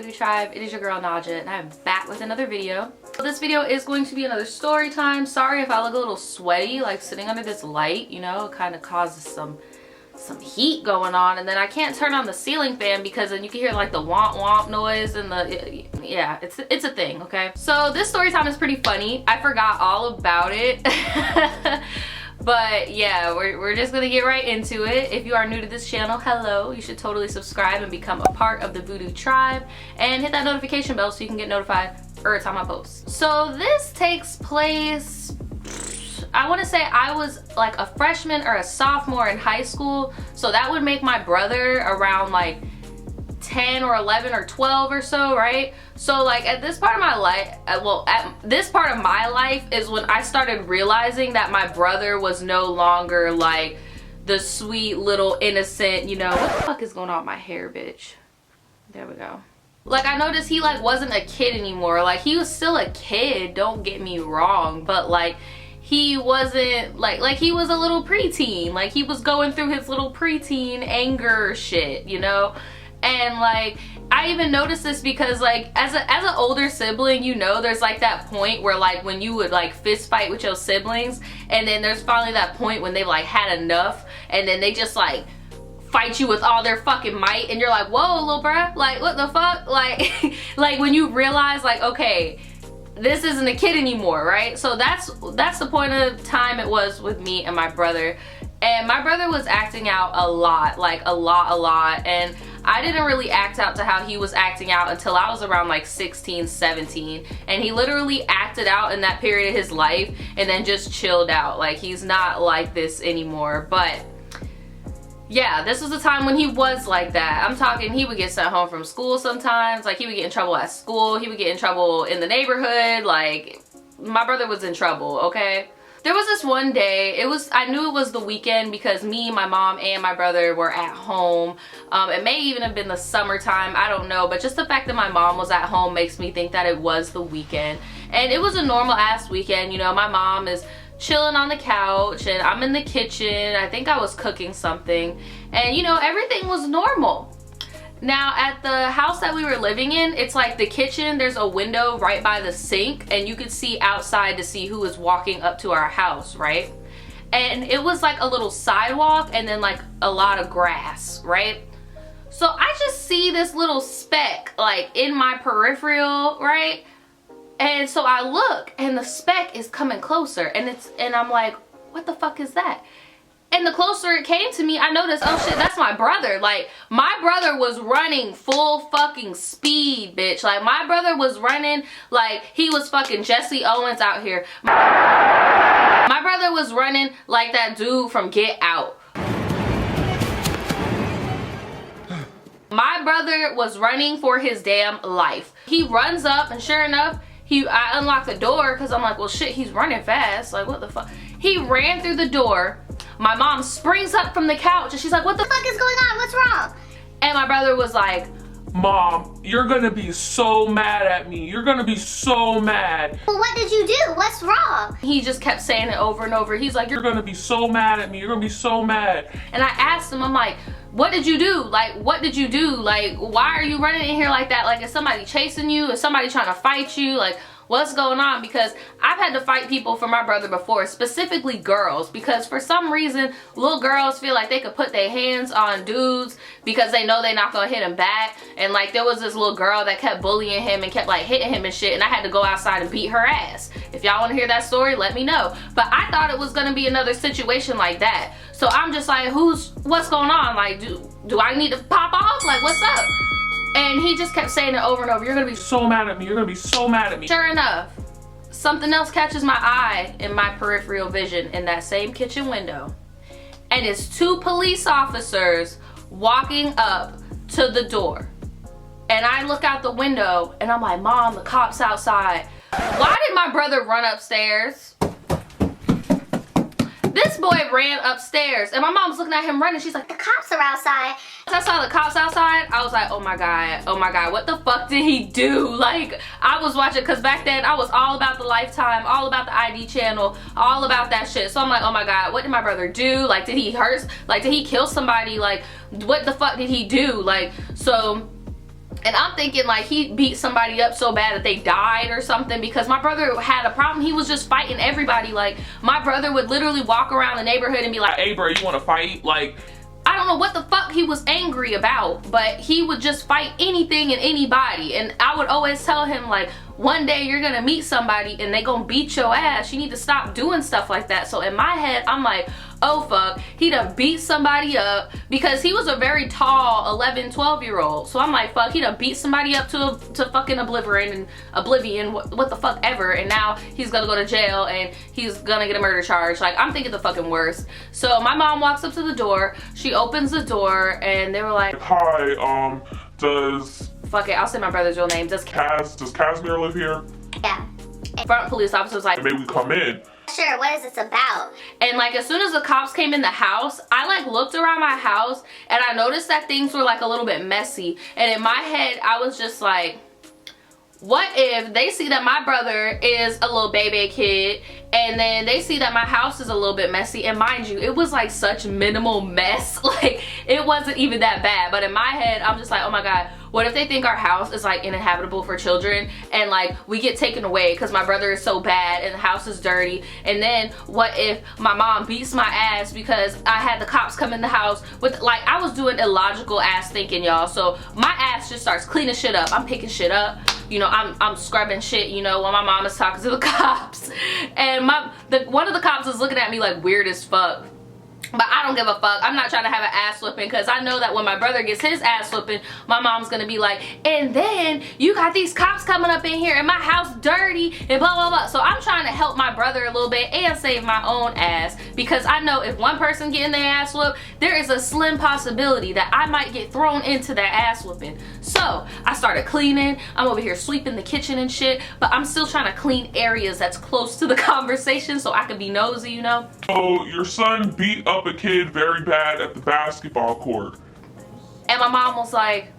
Voodoo Tribe. It is your girl Naja, and I'm back with another video. So this video is going to be another story time. Sorry if I look a little sweaty, like sitting under this light, you know, it kind of causes some heat going on, and then I can't turn on the ceiling fan because then you can hear like the womp womp noise and the, yeah, it's a thing, okay? So this story time is pretty funny. I forgot all about it. But yeah, we're just gonna get right into it. If you are new to this channel, hello. You should totally subscribe and become a part of the Voodoo Tribe, and hit that notification bell so you can get notified every time I post. So this takes place, I want to say I was like a freshman or a sophomore in high school, so that would make my brother around like 10 or 11 or 12 or so, right? So like at this part of my life, at this part of my life is when I started realizing that my brother was no longer like the sweet little innocent, you know, what the fuck is going on with my hair, bitch? There we go. Like I noticed he like wasn't a kid anymore. Like he was still a kid, don't get me wrong, but like he wasn't like he was a little preteen. Like he was going through his little preteen anger shit, you know? And like I even noticed this because like as an older sibling, you know, there's like that point where like when you would like fist fight with your siblings, and then there's finally that point when they've like had enough, and then they just like fight you with all their fucking might, and you're like, whoa, little bruh, like what the fuck? Like like when you realize like, okay, this isn't a kid anymore, right? So that's the point of time it was with me and my brother. And my brother was acting out a lot, like a lot, and I didn't really act out to how he was acting out until I was around like 16, 17, and he literally acted out in that period of his life and then just chilled out. Like he's not like this anymore. But yeah, this was the time when he was like that. I'm talking, he would get sent home from school sometimes, like he would get in trouble at school, he would get in trouble in the neighborhood, like my brother was in trouble, okay? There was this one day, I knew it was the weekend because me, my mom, and my brother were at home. It may even have been the summertime, I don't know, but just the fact that my mom was at home makes me think that it was the weekend. And it was a normal ass weekend, you know, my mom is chilling on the couch and I'm in the kitchen. I think I was cooking something, and you know, everything was normal. Now at the house that we were living in, it's like the kitchen, there's a window right by the sink, and you could see outside to see who was walking up to our house, right? And it was like a little sidewalk and then like a lot of grass, right? So I just see this little speck like in my peripheral, right? And so I look and the speck is coming closer, and I'm like, what the fuck is that? And the closer it came to me, I noticed, oh shit, that's my brother. Like, my brother was running full fucking speed, bitch. Like, my brother was running like he was fucking Jesse Owens out here. My brother was running like that dude from Get Out. My brother was running for his damn life. He runs up, and sure enough, I unlocked the door because I'm like, well shit, he's running fast. Like, what the fuck? He ran through the door. My mom springs up from the couch and she's like, what the fuck is going on? What's wrong? And my brother was like, Mom, you're gonna be so mad at me. You're gonna be so mad. Well, what did you do? What's wrong? He just kept saying it over and over. He's like, you're gonna be so mad at me. You're gonna be so mad. And I asked him, I'm like, what did you do? Like, what did you do? Like, why are you running in here like that? Like, is somebody chasing you? Is somebody trying to fight you? Like, what's going on? Because I've had to fight people for my brother before, specifically girls, because for some reason little girls feel like they could put their hands on dudes because they know they're not gonna hit him back. And like there was this little girl that kept bullying him and kept like hitting him and shit, and I had to go outside and beat her ass. If y'all want to hear that story, let me know. But I thought it was gonna be another situation like that, so I'm just like, what's going on? Like, do I need to pop off? Like, what's up? And he just kept saying it over and over. You're gonna be so mad at me. You're gonna be so mad at me. Sure enough, something else catches my eye in my peripheral vision in that same kitchen window. And it's two police officers walking up to the door. And I look out the window and I'm like, Mom, the cops outside. Why did my brother run upstairs? This boy ran upstairs and my mom's looking at him running. She's like, the cops are outside. As I saw the cops outside, I was like, oh my god, what the fuck did he do? Like, I was watching, because back then I was all about the Lifetime, all about the ID channel, all about that shit. So I'm like, oh my god, what did my brother do? Like, did he hurt? Like, did he kill somebody? Like, what the fuck did he do? Like, so And I'm thinking like he beat somebody up so bad that they died or something, because my brother had a problem. He was just fighting everybody. Like, my brother would literally walk around the neighborhood and be like, hey bro, you want to fight? Like, I don't know what the fuck he was angry about, but he would just fight anything and anybody. And I would always tell him, like, one day you're gonna meet somebody and they gonna beat your ass. You need to stop doing stuff like that. So in my head, I'm like, oh fuck, he done beat somebody up, because he was a very tall 11, 12-year-old. So I'm like, fuck, he done beat somebody up to fucking oblivion, what the fuck ever. And now he's gonna go to jail and he's gonna get a murder charge. Like, I'm thinking the fucking worst. So my mom walks up to the door, she opens the door, and they were like, hi, fuck it, I'll say my brother's real name. Does Casimir live here? Yeah. Front police officer was like, May we come in? Sure, what is this about? and like as soon as the cops came in the house, I like looked around my house and I noticed that things were like a little bit messy. And in my head, I was just like, what if they see that my brother is a little baby kid, and then they see that my house is a little bit messy? And mind you, it was like such minimal mess. Like, it wasn't even that bad. But in my head, I'm just like, oh my God, what if they think our house is like uninhabitable for children, and like we get taken away because my brother is so bad and the house is dirty? And then what if my mom beats my ass because I had the cops come in the house with, like, I was doing illogical ass thinking, y'all. So my ass just starts cleaning shit up. I'm picking shit up, you know, I'm scrubbing shit, you know, while my mom is talking to the cops. And one of the cops is looking at me like weird as fuck. But I don't give a fuck. I'm not trying to have an ass whooping, because I know that when my brother gets his ass whooping, my mom's gonna be like, and then you got these cops coming up in here and my house dirty and blah blah blah. So I'm trying to help my brother a little bit and save my own ass, because I know if one person getting their ass whooped, there is a slim possibility that I might get thrown into that ass whooping. So I started cleaning. I'm over here sweeping the kitchen and shit, but I'm still trying to clean areas that's close to the conversation so I can be nosy, you know? So your son beat up a kid very bad at the basketball court. And my mom was like,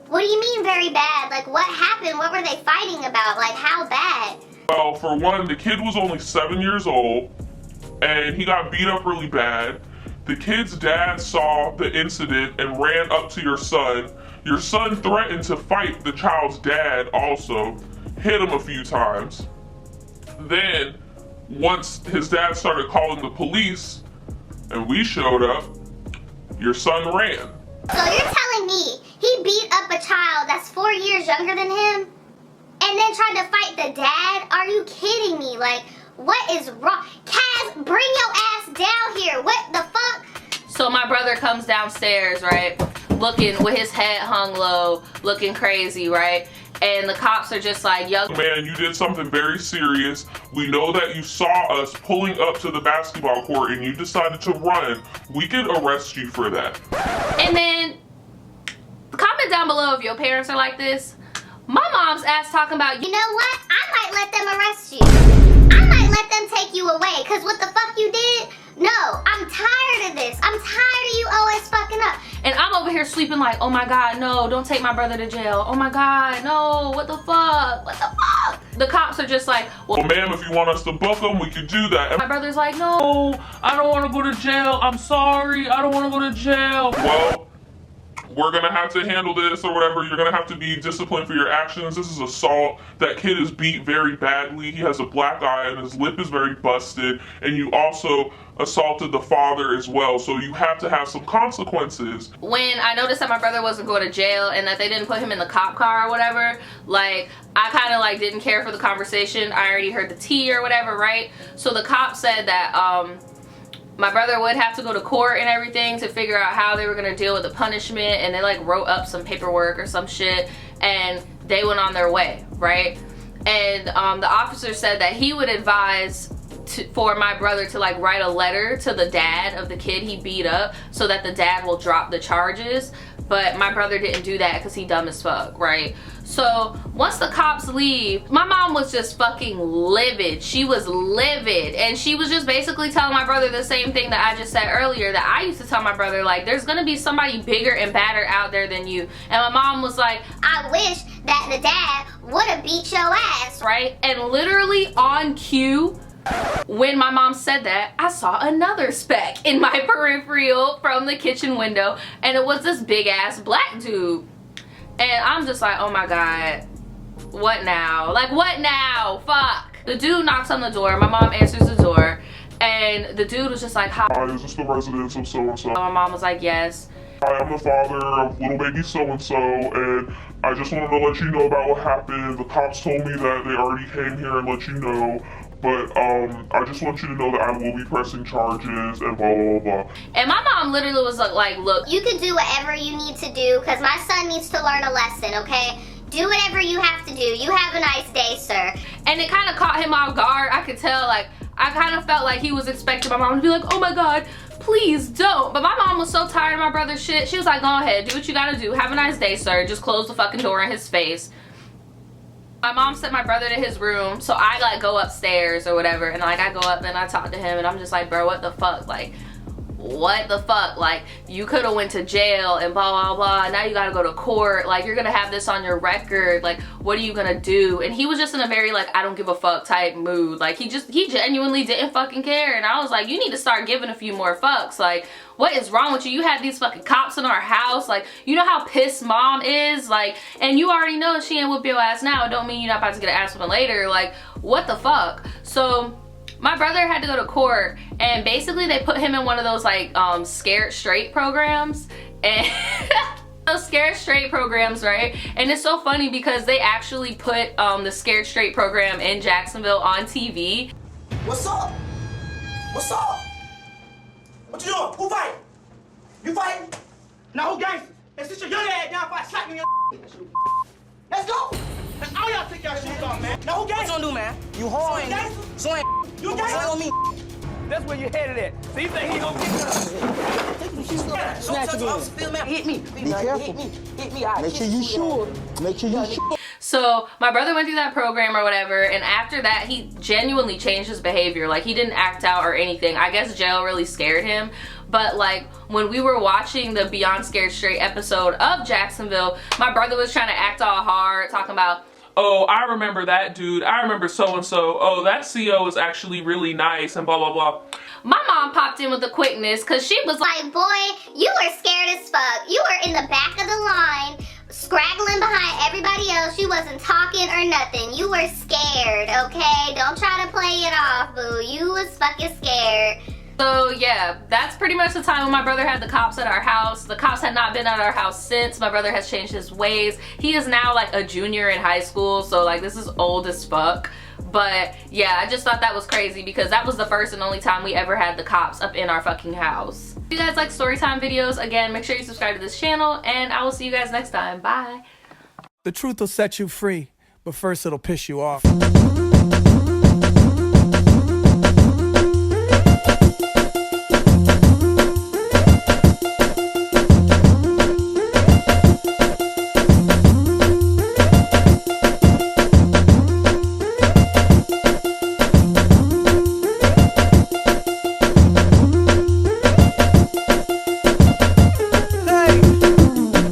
What do you mean very bad? Like, what happened? What were they fighting about? Like, how bad? Well, for one, the kid was only 7 years old and he got beat up really bad. The kid's dad saw the incident and ran up to your son. Your son threatened to fight the child's dad also, hit him a few times. Then, once his dad started calling the police and we showed up, your son ran. So you're telling me he beat up a child that's 4 years younger than him and then tried to fight the dad? Are you kidding me? Like, what is wrong? Kaz, bring your ass down here. What the fuck? so my brother comes downstairs, right? Looking with his head hung low, looking crazy, right? And the cops are just like, yo, man, you did something very serious. We know that you saw us pulling up to the basketball court and you decided to run. We could arrest you for that. And then comment down below if your parents are like this. My mom's ass talking about, You know what? I might let them arrest you. I might let them take you away. Because what the fuck you did? No, I'm tired of this. I'm tired of you always fucking up. and I'm over here sleeping like, oh my God, no, don't take my brother to jail. Oh my God, no, what the fuck? What the fuck? The cops are just like, well, Ma'am, if you want us to book him, we could do that. my brother's like, no. Oh, I don't want to go to jail. I'm sorry. I don't want to go to jail. Well, we're going to have to handle this or whatever. You're going to have to be disciplined for your actions. This is assault. That kid is beat very badly. He has a black eye and his lip is very busted. And you also assaulted the father as well. So you have to have some consequences. When I noticed that my brother wasn't going to jail and that they didn't put him in the cop car or whatever, like, I kind of like didn't care for the conversation. I already heard the tea or whatever, right? So the cop said that my brother would have to go to court and everything to figure out how they were going to deal with the punishment, and they like wrote up some paperwork or some shit and they went on their way, right? And the officer said that he would advise for my brother to like write a letter to the dad of the kid he beat up so that the dad will drop the charges. But my brother didn't do that because he dumb as fuck, right? So once the cops leave, my mom was just fucking livid. She was livid. And she was just basically telling my brother the same thing that I just said earlier, that I used to tell my brother, like, there's gonna be somebody bigger and badder out there than you. And my mom was like, I wish that the dad would have beat your ass. right? And literally on cue, when my mom said that, I saw another speck in my peripheral from the kitchen window, and it was this big ass black dude. And I'm just like, oh my God, what now? Like, what now? Fuck. The dude knocks on the door. My mom answers the door. And the dude was just like, hi, is this the residence of so-and-so? my mom was like, yes. Hi, I'm the father of little baby so-and-so, and I just wanted to let you know about what happened. The cops told me that they already came here and let you know, but I just want you to know that I will be pressing charges and blah, blah, blah. And my mom literally was like, look, You can do whatever you need to do, because my son needs to learn a lesson, okay? Do whatever you have to do. You have a nice day, sir. and it kind of caught him off guard. I could tell, like, I kind of felt like he was expecting my mom to be like, oh my God, please don't. But my mom was so tired of my brother's shit. She was like, go ahead, do what you gotta do. Have a nice day, sir. Just close the fucking door in his face. My mom sent my brother to his room, so I like go upstairs or whatever, and like I go up and I talk to him, and I'm just like, bro, what the fuck? Like, what the fuck? Like, you could have went to jail and blah blah blah. Now you gotta go to court. Like, you're gonna have this on your record. Like, what are you gonna do? And he was just in a very like, I don't give a fuck type mood. Like, he genuinely didn't fucking care. And I was like, you need to start giving a few more fucks. Like, what is wrong with you? You had these fucking cops in our house. Like, you know how pissed mom is? Like, and you already know she ain't whoop your ass now. It don't mean you're not about to get an ass whooping later. Like, what the fuck? So my brother had to go to court, and basically they put him in one of those like scared straight programs, and those scared straight programs, right? And it's so funny because they actually put the scared straight program in Jacksonville on TV. What's up? What's up? What you doing? Who fighting? You fighting? Now who gangster? Let's sit your young ass down before I slap you in your Let's go! Let's all y'all take your shoes off, man. Now who gangster? What you gonna do, man? You hard. So gangster? So you gangster? On me. That's where you headed at. So you think he gonna pick it up? Take them shoes off. Snatch him in. Hit me. Be careful. Hit me. Make sure you sure. Make sure you sure. So my brother went through that program or whatever, and after that he genuinely changed his behavior. Like, he didn't act out or anything. I guess jail really scared him. But like, when we were watching the Beyond Scared Straight episode of Jacksonville, my brother was trying to act all hard, talking about, oh, I remember that dude, I remember so-and-so, oh, that CO is actually really nice, and blah blah blah. My mom popped in with the quickness, because she was like, boy, you were scared as fuck. You were in the back of the line, scraggling behind everybody else. You wasn't talking or nothing. You were scared, okay? Don't try to play it off, boo. You was fucking scared. So yeah, that's pretty much the time when my brother had the cops at our house. The cops had not been at our house since. My brother has changed his ways. He is now like a junior in high school, so like this is old as fuck. But yeah, I just thought that was crazy because that was the first and only time we ever had the cops up in our fucking house. If you guys like storytime videos, again, make sure you subscribe to this channel, and I will see you guys next time. Bye. The truth will set you free, but first it'll piss you off.